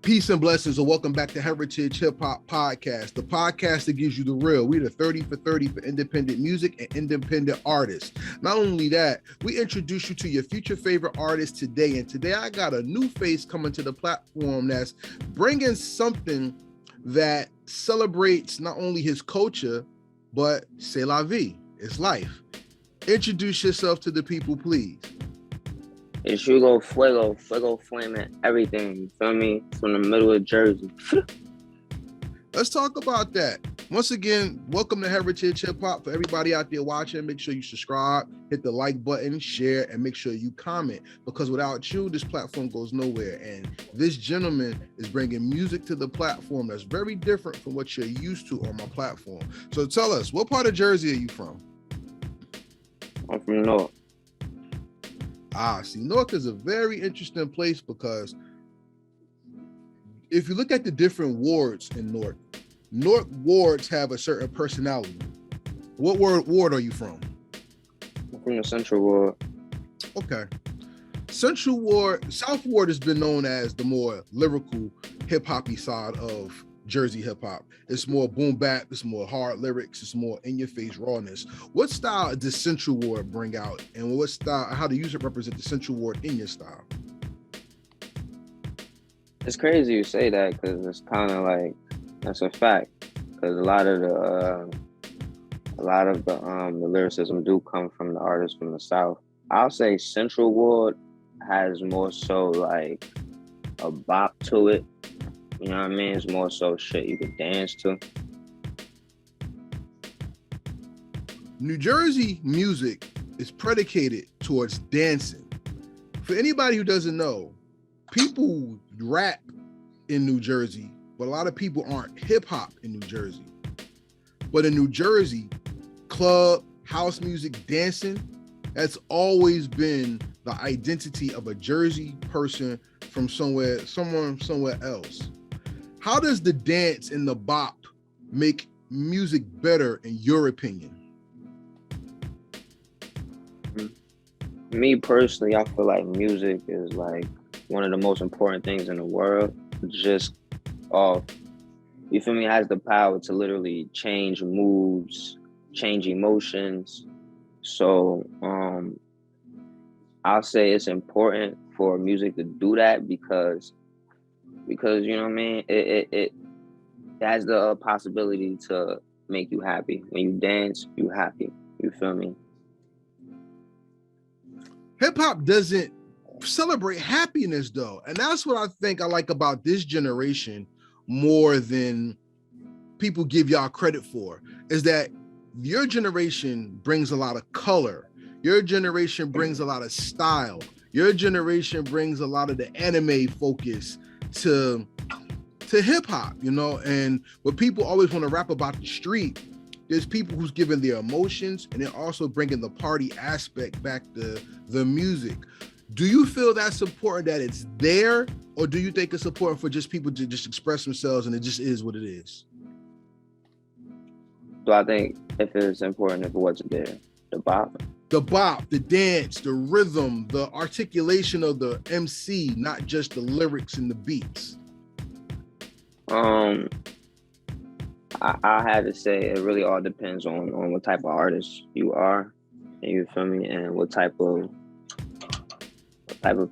Peace and blessings, and welcome back to Heritage Hip Hop Podcast, the podcast that gives you the real. We the 30 for 30 for independent music and independent artists. Not only that, we introduce you to your future favorite artists today. And today I got a new face coming to the platform that's bringing something that celebrates not only his culture, but c'est la vie, it's life. Introduce yourself to the people, please. It's Hugo Fuego, Fuego flaming everything, you feel me? From the middle of Jersey. Let's talk about that. Once again, welcome to Heritage Hip Hop. For everybody out there watching, make sure you subscribe, hit the like button, share, and make sure you comment. Because without you, this platform goes nowhere. And this gentleman is bringing music to the platform that's very different from what you're used to on my platform. So tell us, what part of Jersey are you from? I'm from North. See, North is a very interesting place because if you look at the different wards in North wards have a certain personality. What ward are you from? I'm from the Central Ward. Okay. Central Ward, South Ward has been known as the more lyrical hip-hoppy side of Jersey hip-hop. It's more boom bap, it's more hard lyrics, it's more in-your-face rawness. What style does Central Ward bring out, and what style, how do you represent the Central Ward in your style? It's crazy you say that because it's kind of like, that's a fact. Because a lot of the lyricism do come from the artists from the South. I'll say Central Ward has more so like a bop to it. You know what I mean? It's more so shit you could dance to. New Jersey music is predicated towards dancing. For anybody who doesn't know, people rap in New Jersey, but a lot of people aren't hip hop in New Jersey. But in New Jersey, club, house music, dancing, that's always been the identity of a Jersey person from somewhere else. How does the dance and the bop make music better in your opinion? Me personally, I feel like music is like one of the most important things in the world. Just off, you feel me, it has the power to literally change moods, change emotions. So I'll say it's important for music to do that because you know what I mean, it has the possibility to make you happy. When you dance, you happy. You feel me? Hip hop doesn't celebrate happiness though, and that's what I think I like about this generation more than people give y'all credit for, is that your generation brings a lot of color. Your generation brings a lot of style. Your generation brings a lot of the anime focus to hip hop, you know. And what people always want to rap about the street, there's people who's giving their emotions and they're also bringing the party aspect back to the music. Do you feel that's important that it's there, or do you think it's important for just people to just express themselves and it just is what it is? So I think if it's important, if it wasn't there, the bop, the dance, the rhythm, the articulation of the MC, not just the lyrics and the beats. I had to say it really all depends on what type of artist you are, and you feel me, and what type of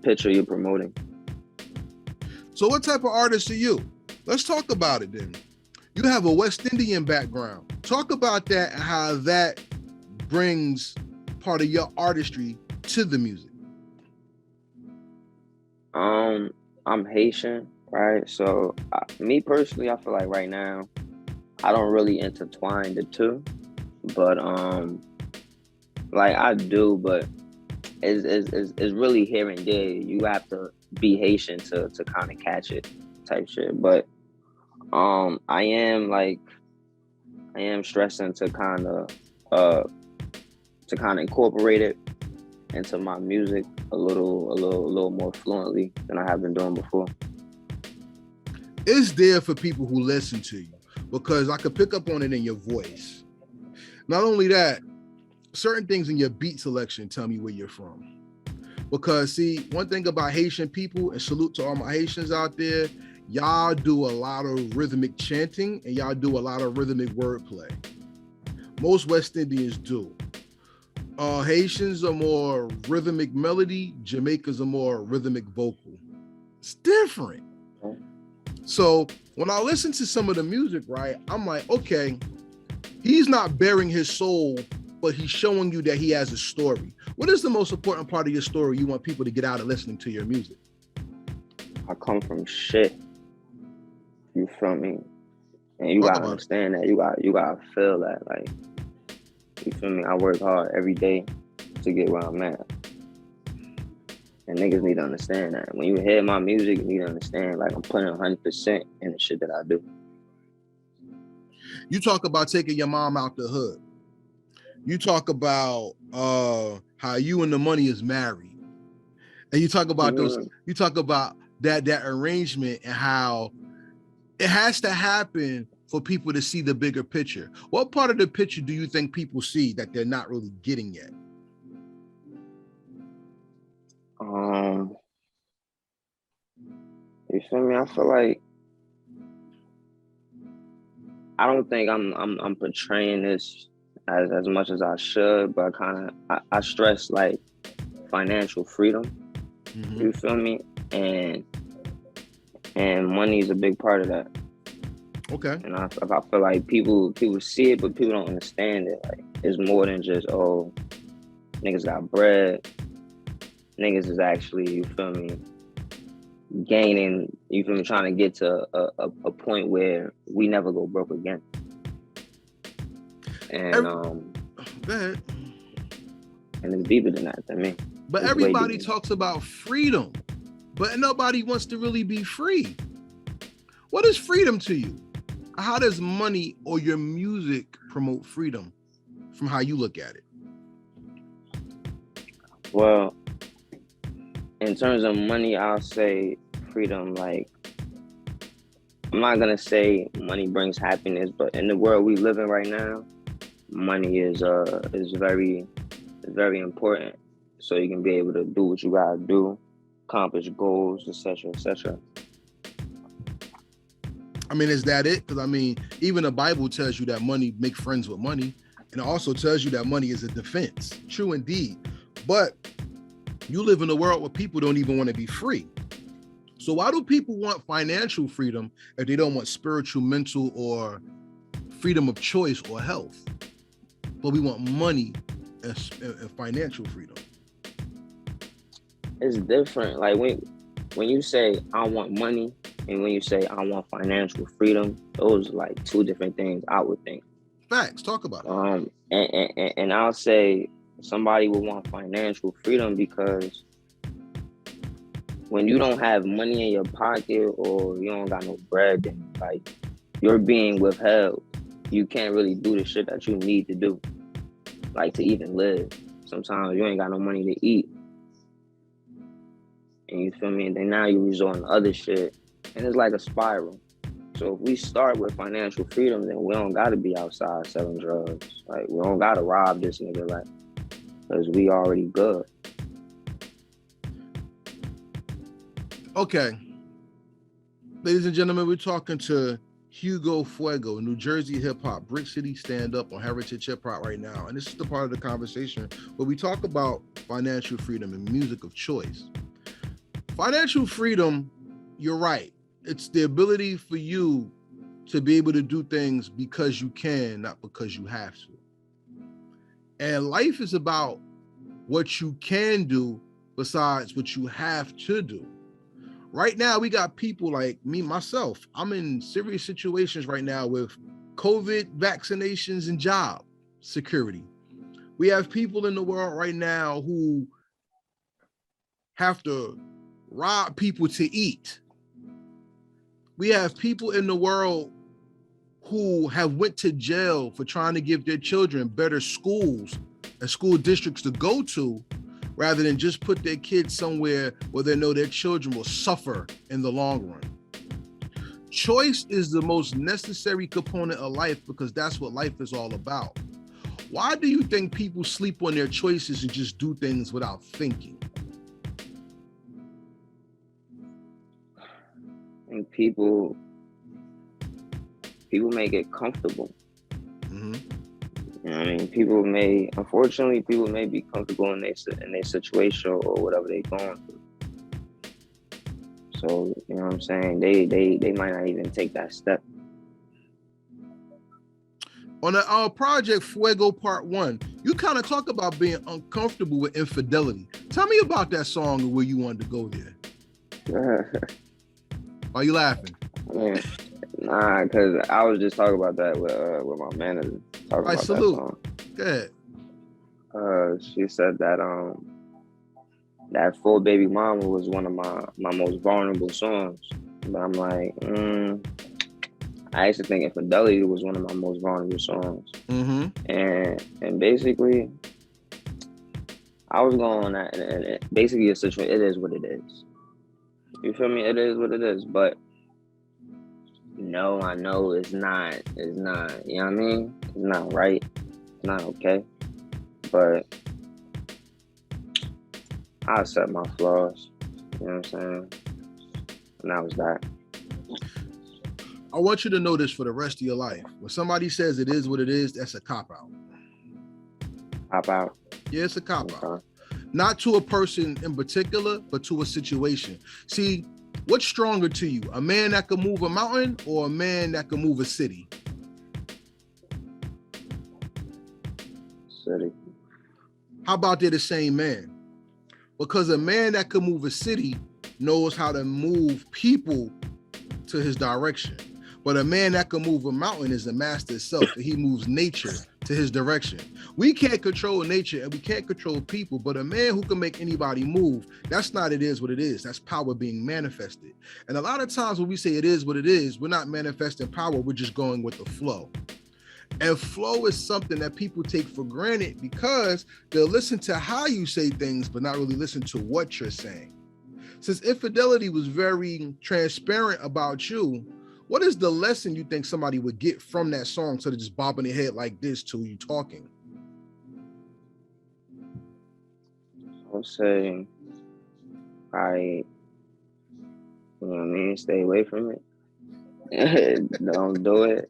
picture you're promoting. So what type of artist are you? Let's talk about it then. You have a West Indian background. Talk about that and how that brings part of your artistry to the music. I'm Haitian, right? So me personally, I feel like right now, I don't really intertwine the two, but like I do, but it's really here and there. You have to be Haitian to kind of catch it, type shit. But I am stressing to kind of incorporate it into my music a little more fluently than I have been doing before. It's there for people who listen to you, because I could pick up on it in your voice. Not only that, certain things in your beat selection tell me where you're from. Because see, one thing about Haitian people, and salute to all my Haitians out there, y'all do a lot of rhythmic chanting and y'all do a lot of rhythmic wordplay. Most West Indians do. Haitians are more rhythmic melody. Jamaicans are more rhythmic vocal. It's different. So when I listen to some of the music, right, I'm like, okay, he's not bearing his soul, but he's showing you that he has a story. What is the most important part of your story you want people to get out of listening to your music? I come from shit. You feel me? And you gotta understand that. You gotta feel that. Like, you feel me? I work hard every day to get where I'm at. And niggas need to understand that. When you hear my music, you need to understand, like, I'm putting 100% in the shit that I do. You talk about taking your mom out the hood. You talk about how you and the money is married. And you talk about you talk about that arrangement and how it has to happen for people to see the bigger picture. What part of the picture do you think people see that they're not really getting yet? You feel me? I feel like I don't think I'm portraying this as much as I should, but I stress like financial freedom. Mm-hmm. You feel me? And money is a big part of that. Okay. And I feel like people see it, but people don't understand it. Like, it's more than just, oh, niggas got bread. Niggas is actually, you feel me, gaining, you feel me, trying to get to a point where we never go broke again. And go ahead. And it's deeper than that to me. But it's everybody talks about freedom, but nobody wants to really be free. What is freedom to you? How does money or your music promote freedom from how you look at it? Well, in terms of money, I'll say freedom. Like, I'm not gonna say money brings happiness, but in the world we live in right now, money is very important. So you can be able to do what you gotta do, accomplish goals, etc., etc. I mean, is that it? Because I mean, even the Bible tells you that money make friends with money, and it also tells you that money is a defense. True indeed, but you live in a world where people don't even want to be free. So why do people want financial freedom if they don't want spiritual, mental, or freedom of choice or health? But we want money and financial freedom. It's different. Like when you say I want money and when you say I want financial freedom, those are like two different things, I would think. Facts. Talk about it. And I'll say somebody will want financial freedom because when you don't have money in your pocket or you don't got no bread, then like you're being withheld. You can't really do the shit that you need to do, like to even live. Sometimes you ain't got no money to eat. And you feel me? And then now you resort to other shit. And it's like a spiral. So if we start with financial freedom, then we don't gotta be outside selling drugs. Like, we don't gotta rob this nigga, like, because we already good. Okay. Ladies and gentlemen, we're talking to Hugo Fuego, New Jersey hip-hop, Brick City stand-up on Heritage Hip-Hop right now. And this is the part of the conversation where we talk about financial freedom and music of choice. Financial freedom, you're right. It's the ability for you to be able to do things because you can, not because you have to. And life is about what you can do besides what you have to do. Right now, we got people like me, myself. I'm in serious situations right now with COVID vaccinations and job security. We have people in the world right now who have to rob people to eat. We have people in the world who have went to jail for trying to give their children better schools and school districts to go to, rather than just put their kids somewhere where they know their children will suffer in the long run. Choice is the most necessary component of life because that's what life is all about. Why do you think people sleep on their choices and just do things without thinking? And people make it comfortable. Mm-hmm. You know what I mean? Unfortunately, people may be comfortable in their situation or whatever they're going through. So, you know what I'm saying? They might not even take that step. On the project Fuego Part 1, you kind of talk about being uncomfortable with infidelity. Tell me about that song and where you wanted to go there. Why are you laughing? Man, nah, because I was just talking about that with my manager. Talking about salute. That song. Go ahead. She said that that For Baby Mama was one of my most vulnerable songs. But I'm like, I actually think Infidelity was one of my most vulnerable songs. Mm-hmm. And basically, I was going on that, and basically a situation. It is what it is. You feel me? It is what it is. But no, I know it's not. It's not. You know what I mean? It's not right. It's not okay. But I accept my flaws. You know what I'm saying? And that was that. I want you to know this for the rest of your life. When somebody says it is what it is, that's a cop-out. Cop-out? Yeah, it's a cop-out. Not to a person in particular, but to a situation. See, what's stronger to you? A man that can move a mountain or a man that can move a city? City. How about they're the same man? Because a man that can move a city knows how to move people to his direction. But a man that can move a mountain is the master itself, and he moves nature to his direction. We can't control nature and we can't control people, but a man who can make anybody move, that's not it is what it is. That's power being manifested. And a lot of times when we say it is what it is, we're not manifesting power, we're just going with the flow. And flow is something that people take for granted because they'll listen to how you say things, but not really listen to what you're saying. Since Infidelity was very transparent about you, what is the lesson you think somebody would get from that song instead of just bobbing their head like this to you talking? I would say, you know what I mean, stay away from it. Don't do it.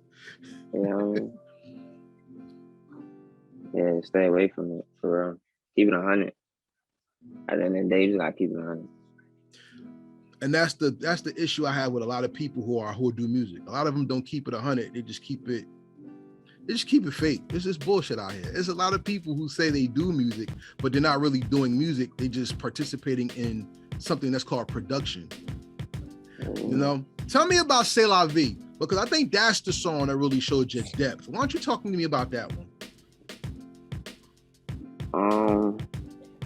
You know what I mean? Yeah, stay away from it, for real. Keep it 100. At the end of the day, you just gotta keep it 100. And that's the issue I have with a lot of people who do music. A lot of them don't keep it 100. They just keep it fake. This is bullshit out here. There's a lot of people who say they do music, but they're not really doing music. They're just participating in something that's called production. You know? Tell me about C'est La Vie, because I think that's the song that really showed your depth. Why don't you talk to me about that one?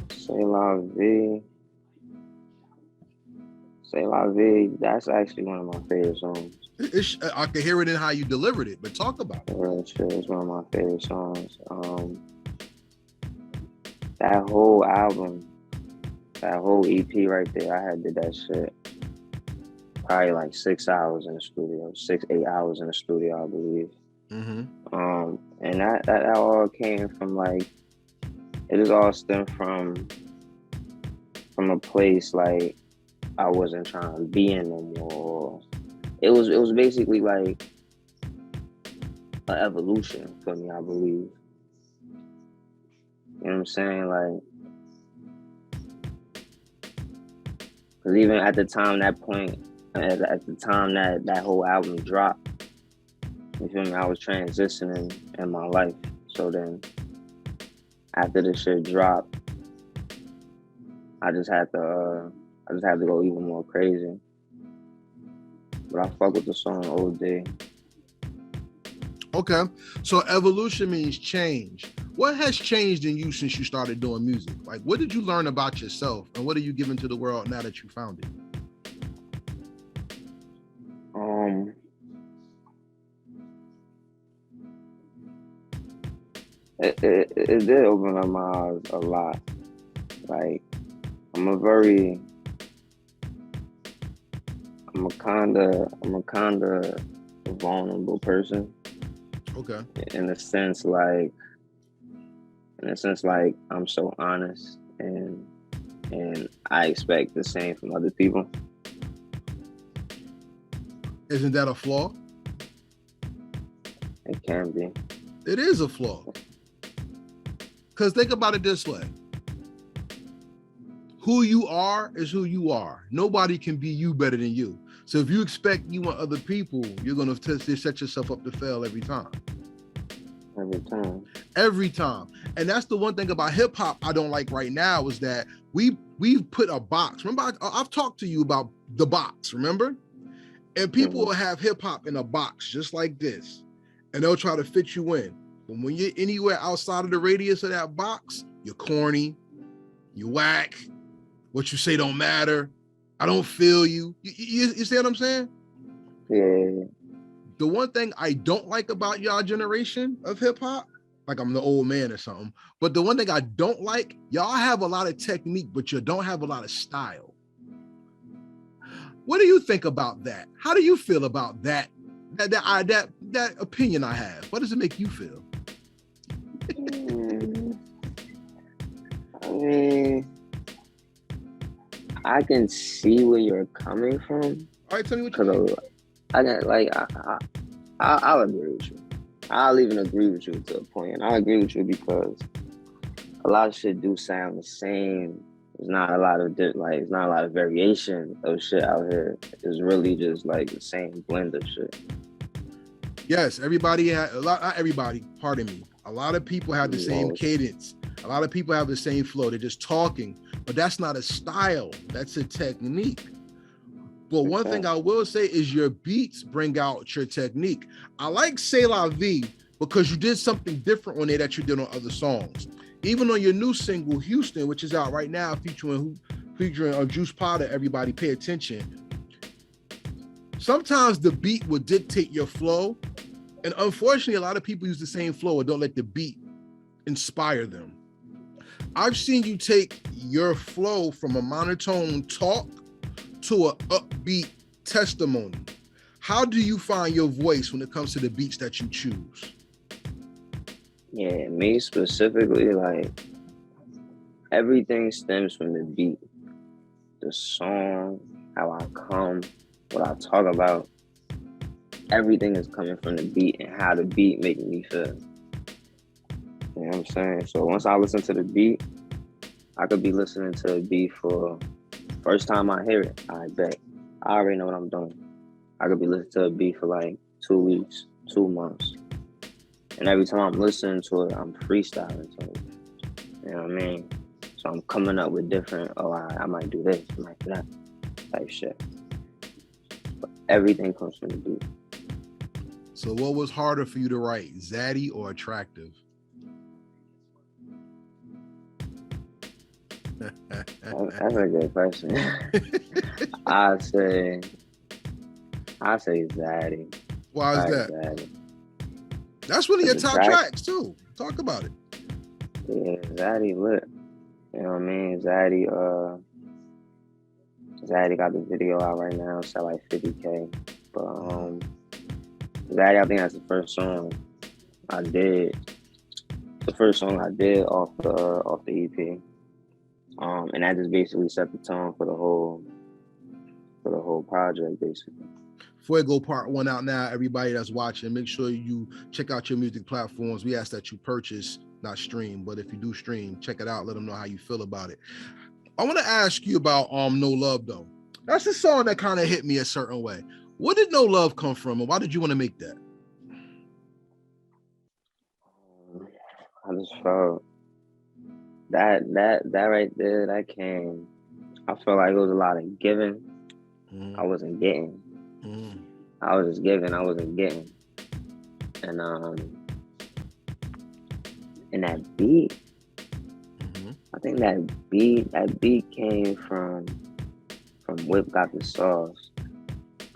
C'est La Vie. C'est La Vie, that's actually one of my favorite songs. I can hear it in how you delivered it, but talk about it. Real shit, it's one of my favorite songs. That whole album, that whole EP right there, I had did that shit probably like 6 hours in the studio, 8 hours in the studio, I believe. Mm-hmm. And that all came from like, it just all stemmed from a place like I wasn't trying to be in no more. It was basically like an evolution for me, I believe. You know what I'm saying? Like, because even at the time, at the time that whole album dropped, you feel me? I was transitioning in my life. So then, after the shit dropped, I just had to go even more crazy. But I fuck with the song OD. Okay, so evolution means change. What has changed in you since you started doing music? Like, what did you learn about yourself, and what are you giving to the world now that you found it? It did open up my eyes a lot. Like, I'm a kinda vulnerable person. Okay. In a sense like I'm so honest, and I expect the same from other people. Isn't that a flaw? It can be. It is a flaw. Because think about it this way. Who you are is who you are. Nobody can be you better than you. So if you expect you want other people, you're going to set yourself up to fail every time. Every time. Every time. And that's the one thing about hip hop I don't like right now is that we've put a box. Remember, I've talked to you about the box, remember? And people will have hip hop in a box just like this. And they'll try to fit you in. But when you're anywhere outside of the radius of that box, you're corny, you're whack, what you say don't matter, I don't feel you. You see what I'm saying? Yeah. The one thing I don't like about y'all generation of hip hop, like I'm the old man or something, but the one thing I don't like, y'all have a lot of technique, but you don't have a lot of style. What do you think about that? How do you feel about that opinion I have? What does it make you feel? I mean, I can see where you're coming from. All right, tell me what you think. I'll agree with you. I'll even agree with you to a point, and I agree with you because a lot of shit do sound the same. There's not a lot of it's not a lot of variation of shit out here. It's really just like the same blend of shit. Yes, everybody had not everybody, pardon me. A lot of people have the same cadence. A lot of people have the same flow. They're just talking, but that's not a style. That's a technique. But one thing I will say is your beats bring out your technique. I like C'est La Vie because you did something different on there that you did on other songs. Even on your new single, Houston, which is out right now, featuring Juice Potter, everybody pay attention. Sometimes the beat will dictate your flow. And unfortunately, a lot of people use the same flow and don't let the beat inspire them. I've seen you take your flow from a monotone talk to an upbeat testimony. How do you find your voice when it comes to the beats that you choose? Yeah, me specifically, like everything stems from the beat, the song, how I come, what I talk about. Everything is coming from the beat and how the beat makes me feel. You know what I'm saying? So once I listen to the beat, I could be listening to a beat for first time I hear it, I bet. I already know what I'm doing. I could be listening to a beat for like 2 weeks, 2 months. And every time I'm listening to it, I'm freestyling to it. You know what I mean? So I'm coming up with different, I might do this, I might do that type shit. But everything comes from the beat. So what was harder for you to write, Zaddy or Attractive? That's a good question. I say Zaddy. Why is that? Zaddy. That's one of your top tracks too. Talk about it. Yeah, Zaddy lit. You know what I mean? Zaddy got the video out right now. It's at like 50K. But Zaddy, I think that's the first song I did. The first song I did off the EP. And that just basically set the tone for the whole project, basically. Fuego Part 1 out now. Everybody that's watching, make sure you check out your music platforms. We ask that you purchase, not stream, but if you do stream, check it out. Let them know how you feel about it. I want to ask you about No Love though. That's a song that kind of hit me a certain way. Where did No Love come from, and why did you want to make that? I just felt that right there, that came. I felt like it was a lot of giving. I wasn't getting. I was just giving. I wasn't getting. And that beat, I think that beat came from Whip Got the Sauce.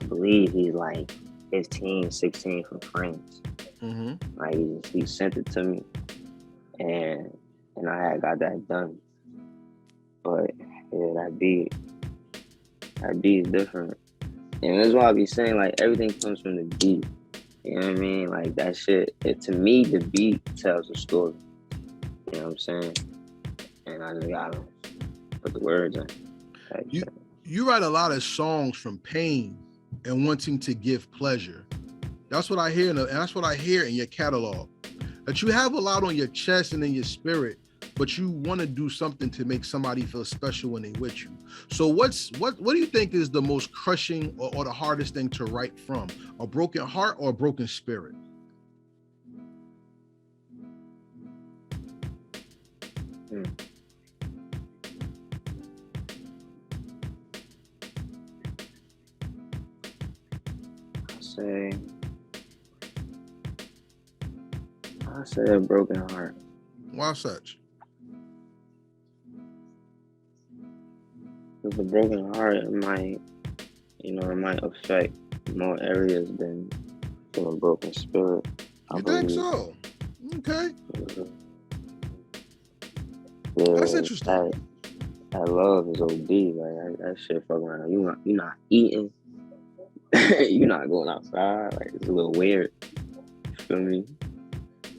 I believe he's like 15, 16 from France. Like he sent it to me, and I had got that done. But yeah, that beat is different. And that's why I be saying like everything comes from the beat. You know what I mean? Like that shit, to me, the beat tells a story. You know what I'm saying? And I just gotta put the words in. You write a lot of songs from pain and wanting to give pleasure. That's what I hear, and that's what I hear in your catalog. That you have a lot on your chest and in your spirit, but you want to do something to make somebody feel special when they with you. So what do you think is the most crushing or the hardest thing to write from? A broken heart or a broken spirit? I say a broken heart. Why such? With a broken heart, it might affect more areas than a broken spirit. You think so? Okay. Yeah, that's interesting. That love is OD. Like that shit fuck around. You're not eating. You're not going outside. Like it's a little weird. You feel me?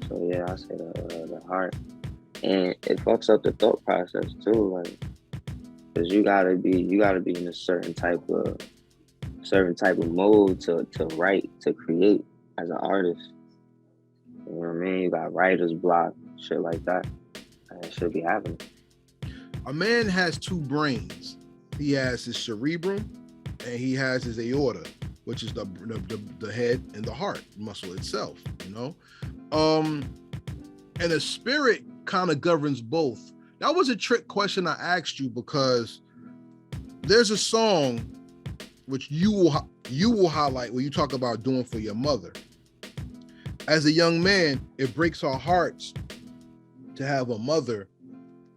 So yeah, I say the heart, and it fucks up the thought process too. Like, cause you gotta be in a certain type of mode to write, to create as an artist. You know what I mean? You got writer's block, shit like that. That should be happening. A man has two brains. He has his cerebrum and he has his aorta, which is the head and the heart muscle itself, you know? And the spirit kind of governs both. That was a trick question I asked you because there's a song which you will highlight where you talk about doing for your mother. As a young man, it breaks our hearts to have a mother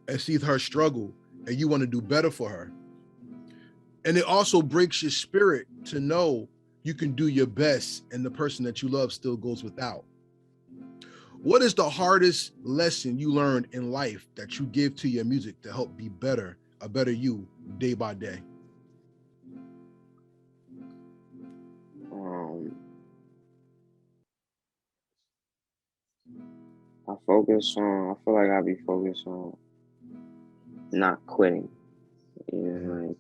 and see her struggle, and you want to do better for her. And it also breaks your spirit to know you can do your best and the person that you love still goes without. What is the hardest lesson you learned in life that you give to your music to help be better, a better you, day by day? I feel like I be focused on not quitting. You know, like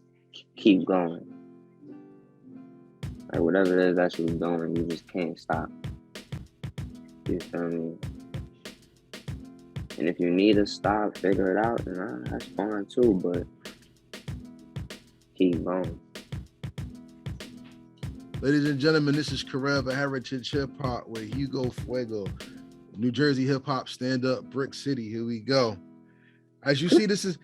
keep going. Like whatever it is that you're doing, you just can't stop. You feel me? And if you need to stop, figure it out, then that's fine too, but keep going. Ladies and gentlemen, this is Karev, a Heritage Hip Hop with Hugo Fuego, New Jersey hip hop stand-up, Brick City. Here we go. As you see, this is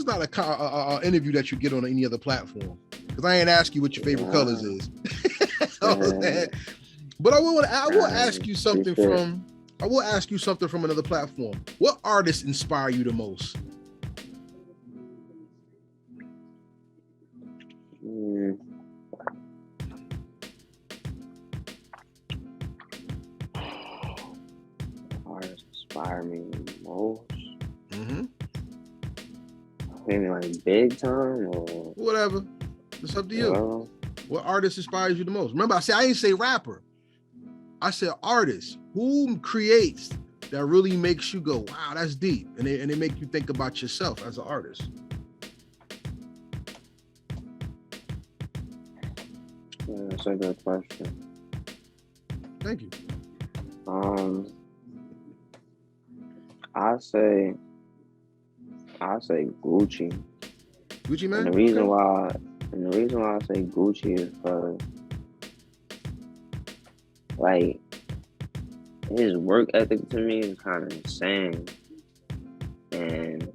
not a interview that you get on any other platform, because I ain't ask you what your favorite colors is. But I will ask you something from another platform. What artists inspire you the most? Artists inspire me the most. Mm-hmm. Maybe like big time or whatever. It's up to you. What artist inspires you the most? Remember, I didn't say rapper. I said artist. Who creates that really makes you go, wow, that's deep, and they make you think about yourself as an artist? Yeah, that's a good question. Thank you. I say Gucci. Gucci man. And the reason why I say Gucci is because like his work ethic to me is kind of insane, and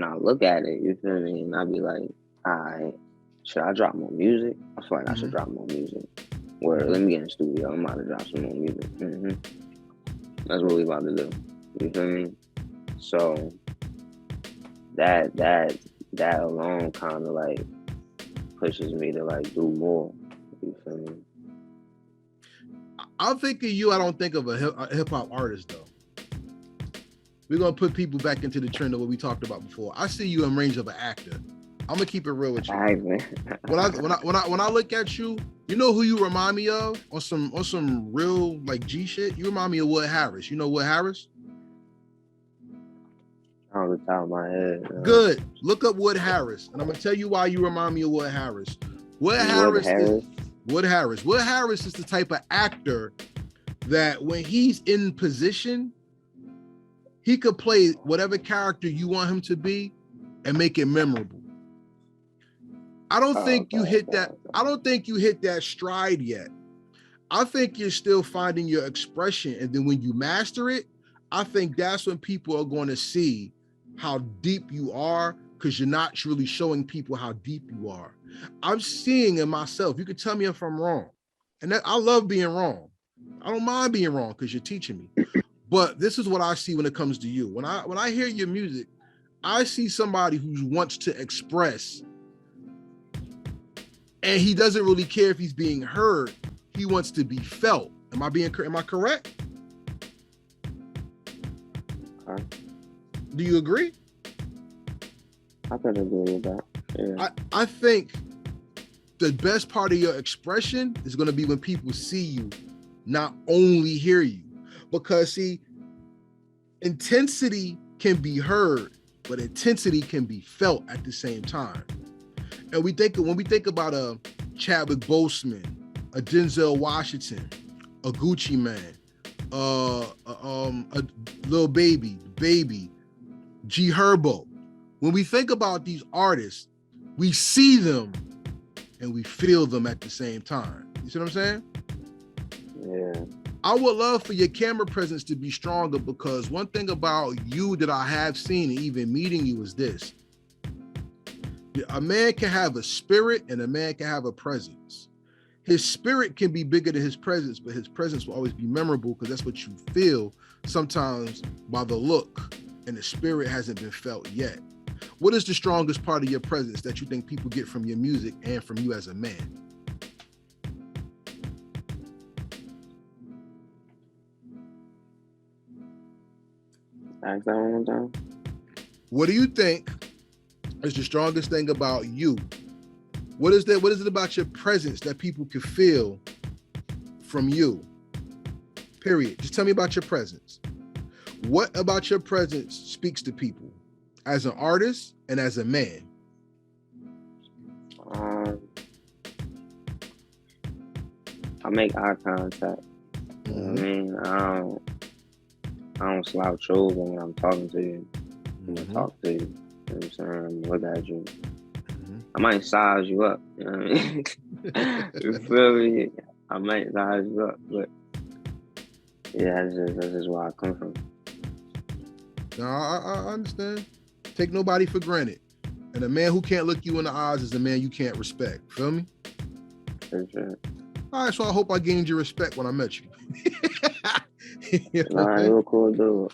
I look at it, you feel me, and I be like, alright, should I drop more music? I feel like I should drop more music. Let me get in the studio. I'm about to drop some more music. That's what we about to do. You feel me? So that alone kind of like pushes me to like do more. You feel me? I'm thinking you. I don't think of a hip hop artist though. We're gonna put people back into the trend of what we talked about before. I see you in range of an actor. I'm gonna keep it real with you. When I look at you, you know who you remind me of on some real like G shit. You remind me of Wood Harris. You know Wood Harris? On the top of my head. Good. Look up Wood Harris, and I'm gonna tell you why you remind me of Wood Harris. Wood Wood Harris. Wood Harris is the type of actor that when he's in position, he could play whatever character you want him to be and make it memorable. I don't think you hit that. I don't think you hit that stride yet. I think you're still finding your expression. And then when you master it, I think that's when people are going to see how deep you are, because you're not really showing people how deep you are. I'm seeing in myself. You can tell me if I'm wrong. And that, I love being wrong. I don't mind being wrong because you're teaching me. But this is what I see when it comes to you. When I hear your music, I see somebody who wants to express, and he doesn't really care if he's being heard. He wants to be felt. Am I correct? Do you agree? I could agree with that. Yeah. I think the best part of your expression is going to be when people see you, not only hear you. Because see, intensity can be heard, but intensity can be felt at the same time. And when we think about a Chadwick Boseman, a Denzel Washington, a Gucci Man, a Lil Baby, G Herbo. When we think about these artists, we see them and we feel them at the same time. You see what I'm saying? Yeah. I would love for your camera presence to be stronger, because one thing about you that I have seen, and even meeting you, is this. A man can have a spirit and a man can have a presence. His spirit can be bigger than his presence, but his presence will always be memorable because that's what you feel sometimes by the look, and the spirit hasn't been felt yet. What is the strongest part of your presence that you think people get from your music and from you as a man? Ask that one more time. What do you think is the strongest thing about you? What is it about your presence that people can feel from you? Period. Just tell me about your presence. What about your presence speaks to people as an artist and as a man? I make eye contact. You know what I mean? I don't slouch over when I'm talking to you. When I talk to you. You know what I'm saying? Look at you. I might size you up. You know what I mean? You feel me? I might size you up, but yeah, that's just where I come from. No, I understand. Take nobody for granted. And a man who can't look you in the eyes is a man you can't respect. Feel me? For sure. All right, so I hope I gained your respect when I met you. You know, all right, real cool dude.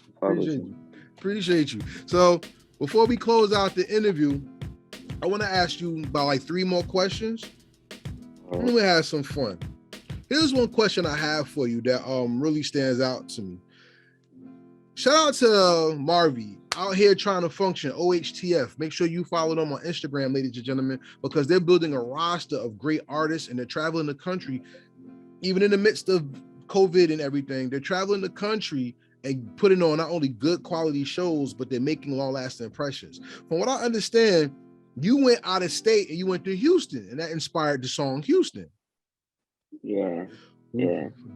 Appreciate you. So before we close out the interview, I want to ask you about like 3 more questions. Let me have some fun. Here's one question I have for you that really stands out to me. Shout out to Marvy out here trying to function, O.H.T.F. Make sure you follow them on Instagram, ladies and gentlemen, because they're building a roster of great artists and they're traveling the country, even in the midst of COVID and everything. They're traveling the country and putting on not only good quality shows, but they're making long-lasting impressions. From what I understand, you went out of state and you went to Houston, and that inspired the song Houston. Yeah.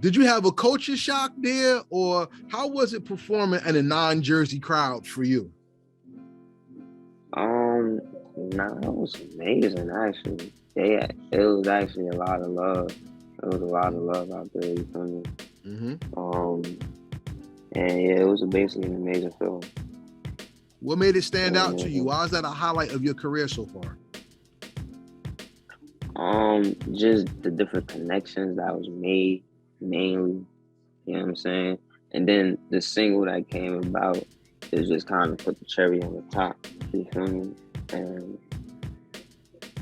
Did you have a culture shock there, or how was it performing in a non-Jersey crowd for you? Nah, it was amazing actually. It was actually a lot of love. There was a lot of love out there, you feel me? And yeah, it was basically an amazing film. What made it stand out to you? Why is that a highlight of your career so far? Just the different connections that was made, mainly, you know what I'm saying? And then the single that came about is just kind of put the cherry on the top, you feel me? And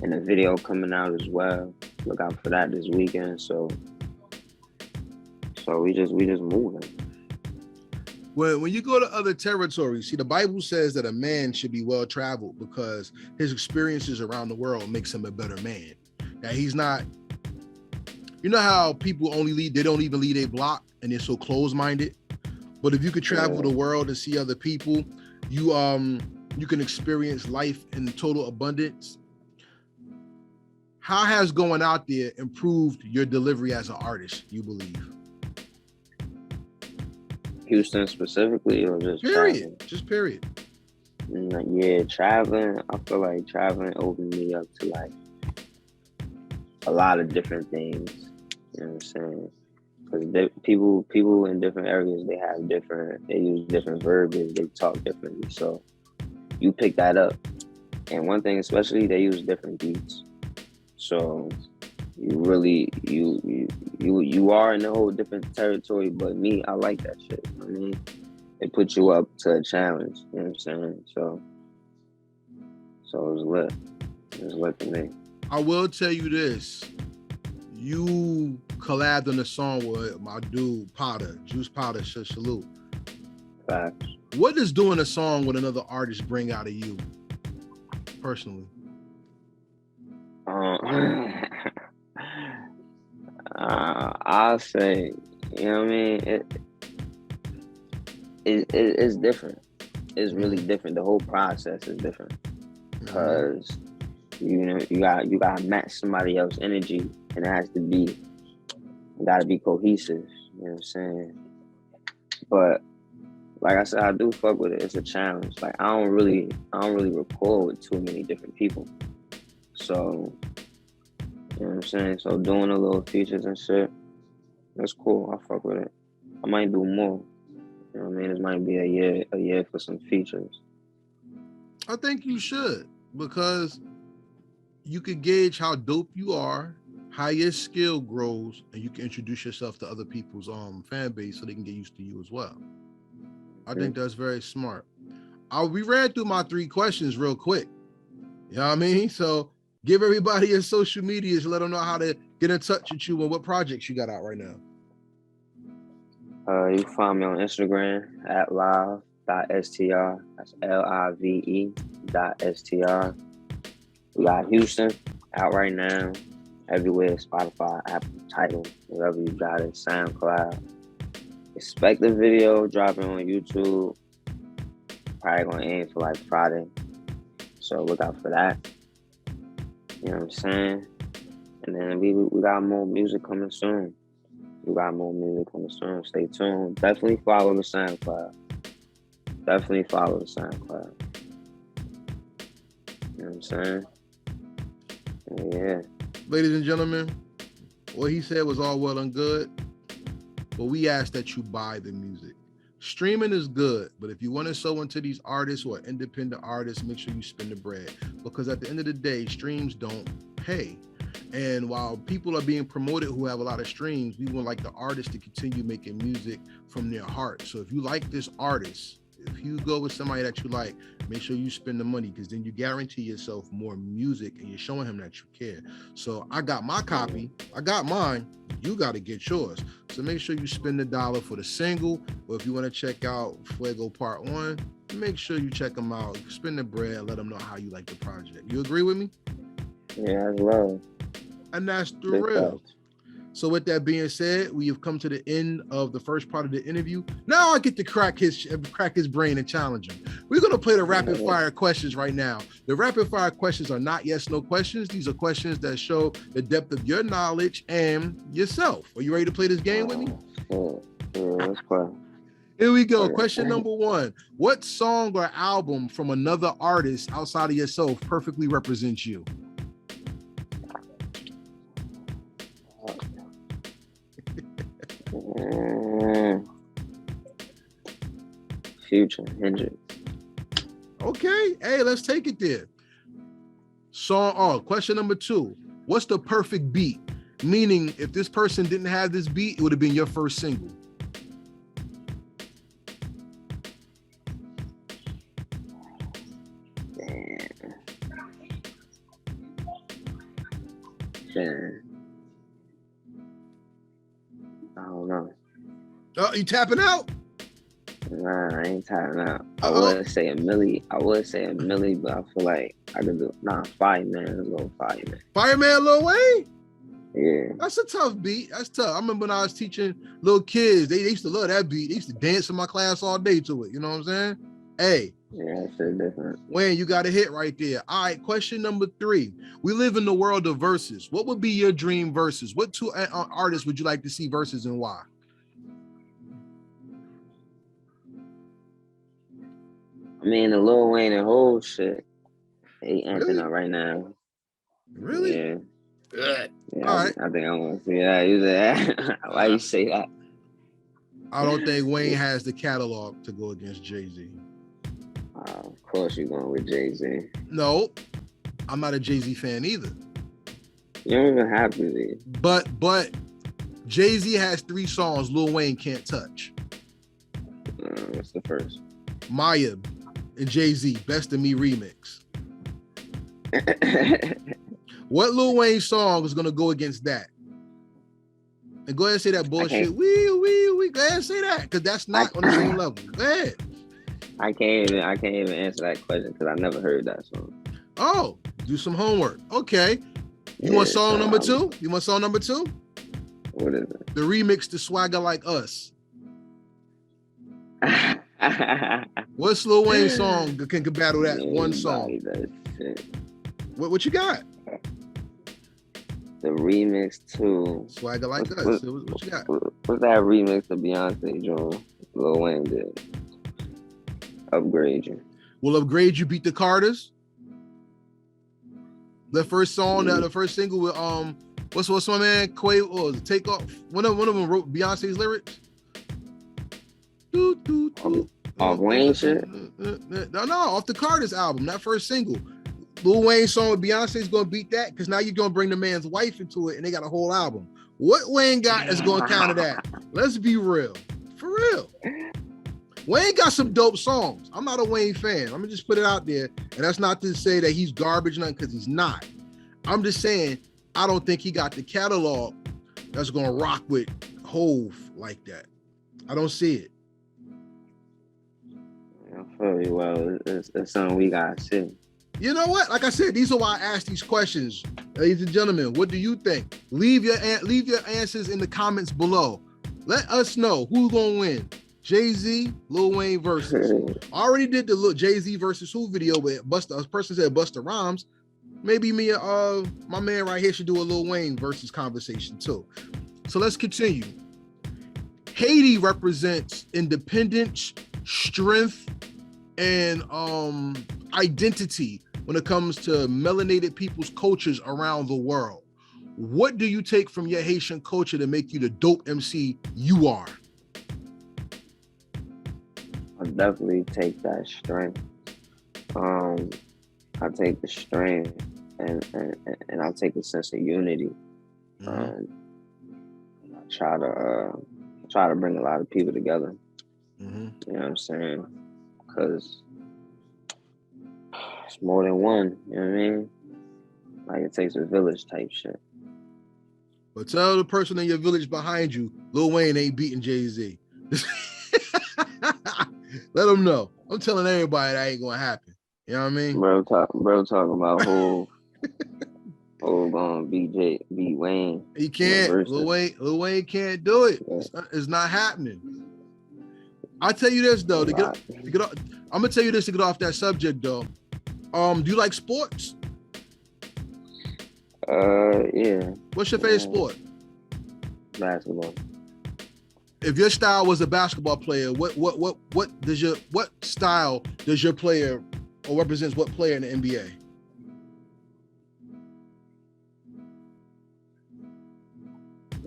the video coming out as well. Look out for that this weekend. So we just moving. When you go to other territories, see, the Bible says that a man should be well-traveled because his experiences around the world makes him a better man. Now, he's not, you know how people they don't even leave a block and they're so closed-minded? But if you could travel the world and see other people, you can experience life in total abundance. How has going out there improved your delivery as an artist, you believe? Houston specifically, or just Period. traveling? Just period. Yeah, traveling. I feel like traveling opened me up to like a lot of different things. You know what I'm saying? Because people in different areas, they use different verbiage, they talk differently. So you pick that up. And one thing especially, they use different beats. So you really you are in a whole different territory. But me, I like that shit. I mean, it puts you up to a challenge. You know what I'm saying? So it was lit. It was lit to me. I will tell you this. You collabed on a song with my dude Potter, Juice Potter, salute. Facts. What does doing a song with another artist bring out of you, personally? I'll say, you know what I mean? It's different. It's really different. The whole process is different because you gotta match somebody else's energy, and it has to be, gotta be cohesive. You know what I'm saying? But like I said, I do fuck with it. It's a challenge. Like I don't really record with too many different people. So you know what I'm saying? So doing a little features and shit, that's cool. I fuck with it. I might do more. You know what I mean? It might be a year for some features. I think you should, because you could gauge how dope you are, how your skill grows, and you can introduce yourself to other people's fan base so they can get used to you as well. I think that's very smart. We ran through my 3 questions real quick. You know what I mean? So give everybody your social medias, let them know how to get in touch with you and what projects you got out right now. You can find me on Instagram at live.str. That's live.str. We got Houston out right now, everywhere, Spotify, Apple, Tidal, wherever you got it, SoundCloud. Expect the video dropping on YouTube. Probably gonna aim for like Friday. So look out for that. You know what I'm saying? And then we got more music coming soon. Stay tuned. Definitely follow the SoundCloud. You know what I'm saying? Yeah. Ladies and gentlemen, what he said was all well and good, but we ask that you buy the music. Streaming is good, but if you want to sow into these artists or independent artists, make sure you spend the bread, because at the end of the day, streams don't pay. And while people are being promoted who have a lot of streams, we want like the artists to continue making music from their heart. So if you like this artist, if you go with somebody that you like, make sure you spend the money, because then you guarantee yourself more music and you're showing him that you care. So I got my copy, I got mine, you got to get yours. So make sure you spend $1 for the single, or if you want to check out Fuego Part 1, make sure you check them out, spend the bread, let them know how you like the project. You agree with me? Yeah, I love. And that's the real. So with that being said, we have come to the end of the first part of the interview. Now I get to crack his brain and challenge him. We're going to play the rapid fire questions right now. The rapid fire questions are not yes, no questions. These are questions that show the depth of your knowledge and yourself. Are you ready to play this game with me? Yeah, that's fine. Here we go. Question number 1. What song or album from another artist outside of yourself perfectly represents you? Future, Hendrix. Okay, hey, let's take it there. Question number 2. What's the perfect beat? Meaning, if this person didn't have this beat, it would have been your first single. Damn. I don't know. Oh, you tapping out? Nah, I ain't tapping out. I would say a milli, but I feel like I could do Fireman. Let's go Fireman. Fireman, Lil Wayne? Yeah. That's a tough beat. That's tough. I remember when I was teaching little kids, they used to love that beat. They used to dance in my class all day to it. You know what I'm saying? Hey, Yeah, that shit different. Wayne, you got a hit right there. All right, question number 3. We live in the world of verses. What would be your dream verses? What 2 artists would you like to see verses and why? I mean, the Lil Wayne and whole shit. He amping Really? up right now. Really? Yeah. Yeah, All right. I think I want to see that. You say why you say that? I don't think Wayne has the catalog to go against Jay-Z. Of course you're going with Jay-Z. No, I'm not a Jay-Z fan either. You don't even have to be. But Jay-Z has 3 songs Lil Wayne can't touch. What's the first? Maya and Jay-Z, Best of Me remix. What Lil Wayne song is gonna go against that? And go ahead and say that bullshit. We go ahead and say that, because that's not on the same level. Go ahead. I can't even answer that question because I never heard that song. Oh, do some homework. Okay. You want song number 2? You want song number 2? What is it? The remix to Swagger Like Us. What's Lil Wayne's song that can battle that one song? That shit. What you got? The remix to Swagger Like Us. What you got? What's that remix to Beyonce joint Lil Wayne did? Upgrade You. Will Upgrade You beat the Carters? The first song, the first single with what's my man Quavo? Take Off. One of them wrote Beyonce's lyrics. Off Wayne shit? No, off the Carters album, that first single. Lil Wayne's song with Beyonce's gonna beat that, because now you're gonna bring the man's wife into it and they got a whole album. What Wayne got is gonna counter that? Let's be real. For real. Wayne got some dope songs. I'm not a Wayne fan. Let me just put it out there. And that's not to say that he's garbage, nothing, because he's not. I'm just saying, I don't think he got the catalog that's gonna rock with Hove like that. I don't see it. I feel you. Well, it's something we gotta see. You know what? Like I said, these are why I ask these questions. Ladies and gentlemen, what do you think? Leave your answers in the comments below. Let us know who's gonna win. Jay-Z, Lil Wayne versus. I already did the Jay-Z versus who video with Busta. A person said Busta Rhymes. Maybe me and my man right here should do a Lil Wayne versus conversation too. So let's continue. Haiti represents independence, strength, and identity when it comes to melanated people's cultures around the world. What do you take from your Haitian culture to make you the dope MC you are? I definitely take that strength. I take the strength and I take a sense of unity. I try to bring a lot of people together. You know what I'm saying? Because it's more than one, you know what I mean? Like, it takes a village type shit. But tell the person in your village behind you, Lil Wayne ain't beating Jay-Z. Let them know. I'm telling everybody that ain't gonna happen. You know what I mean? Bro talking about who gonna beat Wayne. He can't. Lil Wayne can't do it. It's not happening. I'll tell you this though. I'm gonna tell you this to get off that subject though. Do you like sports? Yeah. What's your favorite sport? Basketball. If your style was a basketball player, what style does your player or represents what player in the NBA?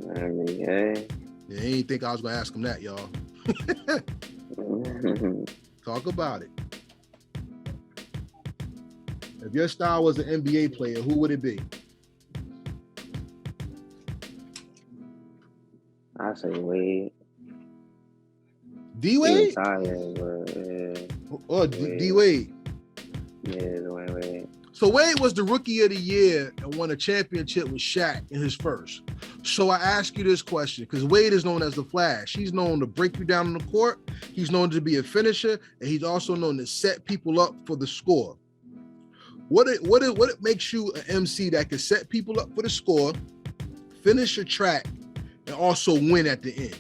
NBA. Yeah, he didn't think I was gonna ask him that, y'all. Talk about it. If your style was an NBA player, who would it be? I say Wade. D Wade? Oh, D Wade. Yeah, Dwayne Wade. So Wade was the rookie of the year and won a championship with Shaq in his first. So I ask you this question, because Wade is known as the Flash. He's known to break you down on the court. He's known to be a finisher, and he's also known to set people up for the score. What makes you an MC that can set people up for the score, finish a track, and also win at the end?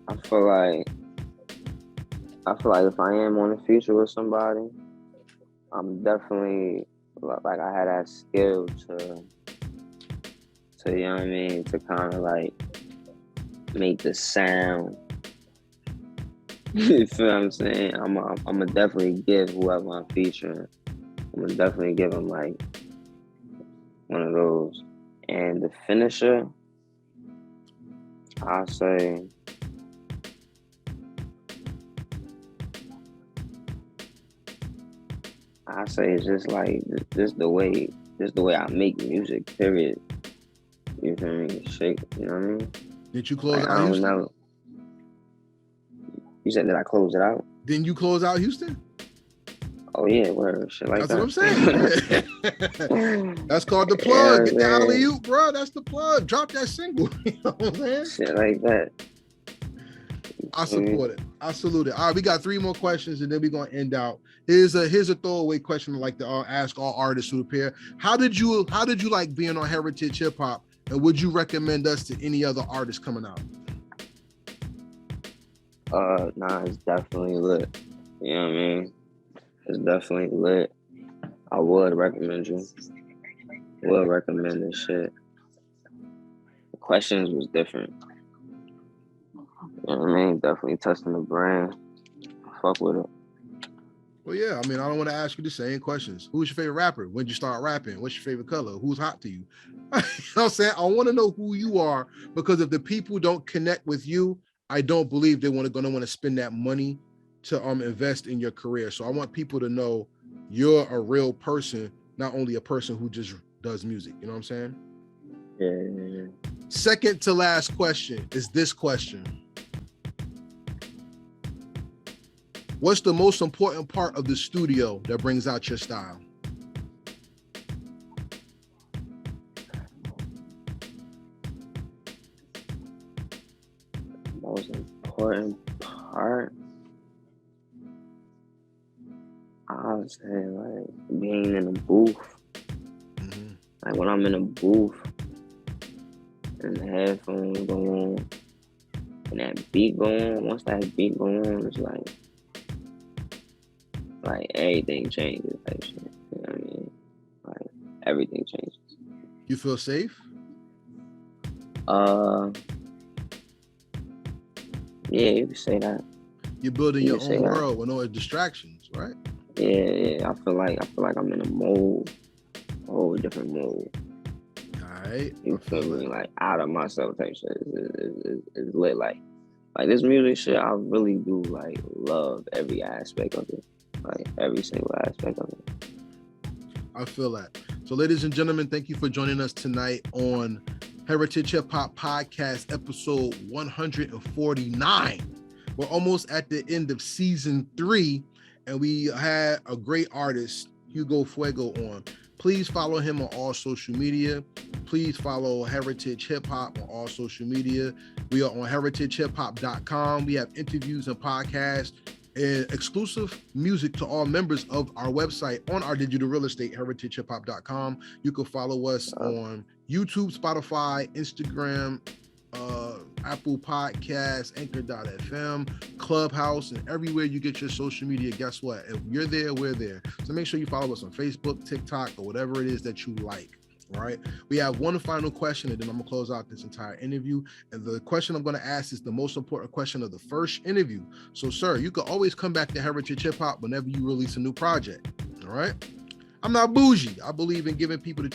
I feel like if I am on a feature with somebody, I'm definitely like I had that skill to you know what I mean, to kind of like make the sound. You feel what I'm saying? I'm gonna definitely give whoever I'm featuring. I'm gonna definitely give him like one of those. And the finisher, I'll say it's just like just the way I make music. Period. You feel me? Shake. You know what I mean? Did you close Like, out I don't Houston? know. You said, did I close it out? Didn't you close out Houston? Oh yeah, where shit like That's that. what I'm saying. That's called the plug. Yeah, Get the alley-oop, bro. That's the plug. Drop that single. You know what I'm saying? Shit like that. I support it. I salute it. All right, we got 3 more questions and then we're gonna end out. Here's a throwaway question I like to ask all artists who appear. How did you like being on Heritage Hip Hop, and would you recommend us to any other artists coming out? Nah, it's definitely lit. You know what I mean? It's definitely lit. I would recommend you. Would recommend this shit. The questions was different. You know what I mean? Definitely testing the brand. Fuck with it. Well, yeah, I mean, I don't want to ask you the same questions. Who's your favorite rapper? When'd you start rapping? What's your favorite color? Who's hot to you? You know what I'm saying? I want to know who you are, because if the people don't connect with you, I don't believe they're gonna want to spend that money to invest in your career. So I want people to know you're a real person, not only a person who just does music. You know what I'm saying? Yeah. Second to last question is this question. What's the most important part of the studio that brings out your style? Most important part, I would say, like being in a booth. Mm-hmm. Like when I'm in a booth and the headphones go on and that beat go on, once that beat go on, it's like everything changes, type shit. You know what I mean? Like everything changes. You feel safe? Yeah, you can say that. You're building your own world with no distractions, right? Yeah. I feel like I'm in a mode, a whole different mode. All right. You feel me? Like out of myself type shit is lit. Like this music shit, I really do like love every aspect of it. Like every single aspect of it. I feel that. So ladies and gentlemen, thank you for joining us tonight on Heritage Hip Hop Podcast, episode 149. We're almost at the end of season 3, and we had a great artist, Hugo Fuego, on. Please follow him on all social media. Please follow Heritage Hip Hop on all social media. We are on heritagehiphop.com. We have interviews and podcasts and exclusive music to all members of our website on our digital real estate, heritagehiphop.com. You can follow us on YouTube, Spotify, Instagram, Apple Podcasts, Anchor.fm, Clubhouse, and everywhere you get your social media. Guess what? If you're there, we're there. So make sure you follow us on Facebook, TikTok, or whatever it is that you like. All right. We have one final question, and then I'm gonna close out this entire interview. And the question I'm gonna ask is the most important question of the first interview. So, sir, you can always come back to Heritage Hip Hop whenever you release a new project. All right. I'm not bougie. I believe in giving people the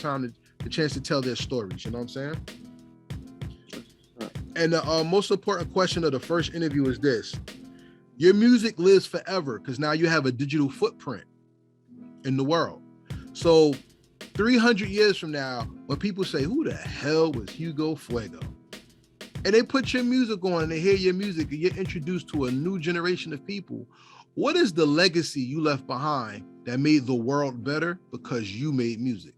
chance to tell their stories. You know what I'm saying? And the most important question of the first interview is this: your music lives forever because now you have a digital footprint in the world. So 300 years from now, when people say, who the hell was Hugo Fuego? And they put your music on and they hear your music and you're introduced to a new generation of people, what is the legacy you left behind that made the world better because you made music?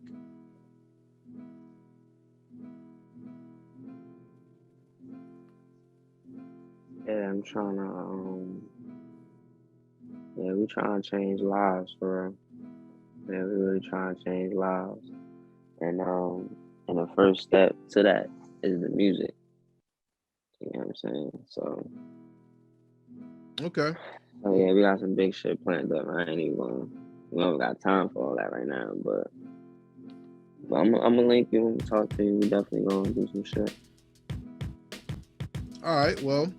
Yeah, I'm trying to, we're trying to change lives, for real. Yeah, we're really trying to change lives. And the first step to that is the music. You know what I'm saying? So Okay. So yeah, we got some big shit planned up. I ain't even gonna, we don't got time for all that right now, but I'm gonna link you and talk to you. We definitely gonna do some shit. All right. Well,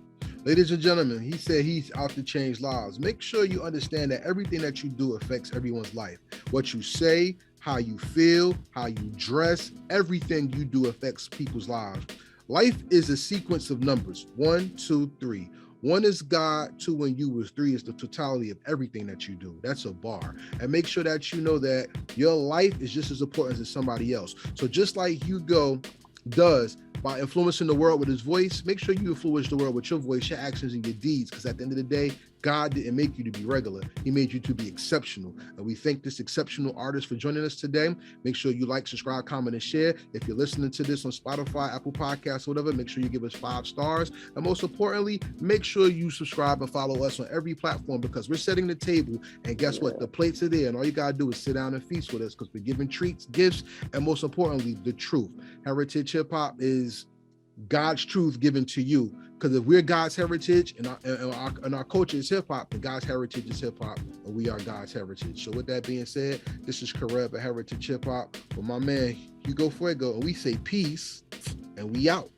ladies and gentlemen, he said he's out to change lives. Make sure you understand that everything that you do affects everyone's life. What you say, how you feel, how you dress, everything you do affects people's lives. Life is a sequence of numbers: 1, 2, 3. 1 is God, 2 when you was, 3 is the totality of everything that you do. That's a bar. And make sure that you know that your life is just as important as somebody else. So just like Hugo does by influencing the world with his voice, make sure you influence the world with your voice, your actions, and your deeds. Because at the end of the day, God didn't make you to be regular. He made you to be exceptional. And we thank this exceptional artist for joining us today. Make sure you like, subscribe, comment, and share. If you're listening to this on Spotify, Apple Podcasts, whatever, make sure you give us 5 stars. And most importantly, make sure you subscribe and follow us on every platform, because we're setting the table. And guess what? The plates are there. And all you got to do is sit down and feast with us, because we're giving treats, gifts, and most importantly, the truth. Heritage Hip Hop is God's truth given to you. Because if we're God's heritage and our culture is hip hop, then God's heritage is hip hop, and we are God's heritage. So with that being said, this is Kareb at Heritage Hip Hop with my man Hugo Fuego, and we say peace, and we out.